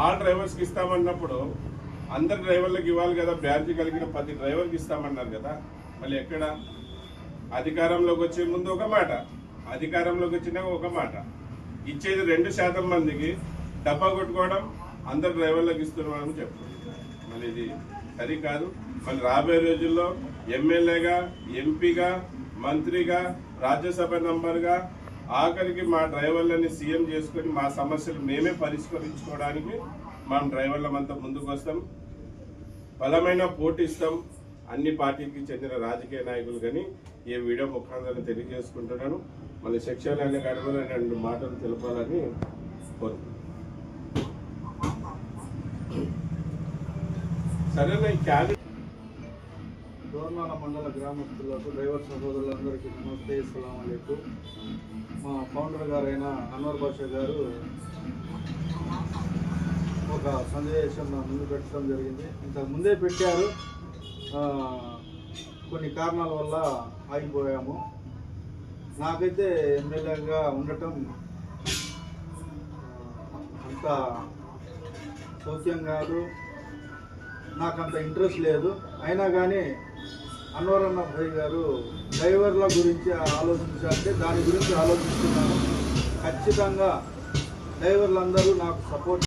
All డ్రైవర్స్కి ఇస్తామన్నప్పుడు అందరు డ్రైవర్లకు ఇవ్వాలి కదా, బ్యాడ్జీ కలిగిన 10 డ్రైవర్కి ఇస్తామన్నారు కదా. మళ్ళీ ఎక్కడ అధికారంలోకి వచ్చే ముందు ఒక మాట, అధికారంలోకి వచ్చినాక ఒక మాట, ఇచ్చేది 2% మందికి డబ్బా కొట్టుకోవడం, అందరు డ్రైవర్లకు ఇస్తున్నామని చెప్తున్నారు. మళ్ళీ ఇది సరికాదు. మళ్ళీ రాబోయే రోజుల్లో ఎమ్మెల్యేగా, ఎంపీగా, మంత్రిగా, రాజ్యసభ మెంబర్గా, ఆఖరికి మా డ్రైవర్లని సీఎం చేసుకొని మా సమస్యలు మేమే పరిష్కరించుకోవడానికి మా డ్రైవర్లమంతా ముందుకు వస్తాం. బలమైన పోటీ ఇస్తాం అన్ని పార్టీకి చెందిన రాజకీయ నాయకులు. కానీ ఈ వీడియో ముఖాంతరం తెలియజేసుకుంటున్నాను. మళ్ళీ సెక్షన్లు అనే గడుపులో 2 మాటలు తెలపాలని కోరుకుంటున్నాను. సరేనా? ఈ క్యాబినెట్ దోర్నాల మండల గ్రామస్తులకు, డ్రైవర్ సహోదరులందరికీ నమస్తే, అస్సలాము అలైకుం. మా ఫౌండర్ గారైన అన్వర్ బాషా గారు ఒక సందేశం నా ముందు పెట్టడం జరిగింది. ఇంతకు ముందే పెట్టారు, కొన్ని కారణాల వల్ల ఆగిపోయాము. నాకైతే ఎమ్మెల్యేగా ఉండటం అంత సౌఖ్యం కాదు, నాకంత ఇంట్రెస్ట్ లేదు. అయినా కానీ అన్వర్ అన్న భాయ్ గారు డ్రైవర్ల గురించి ఆలోచించాలంటే దాని గురించి ఆలోచిస్తున్నాను. ఖచ్చితంగా డ్రైవర్లందరూ నాకు సపోర్ట్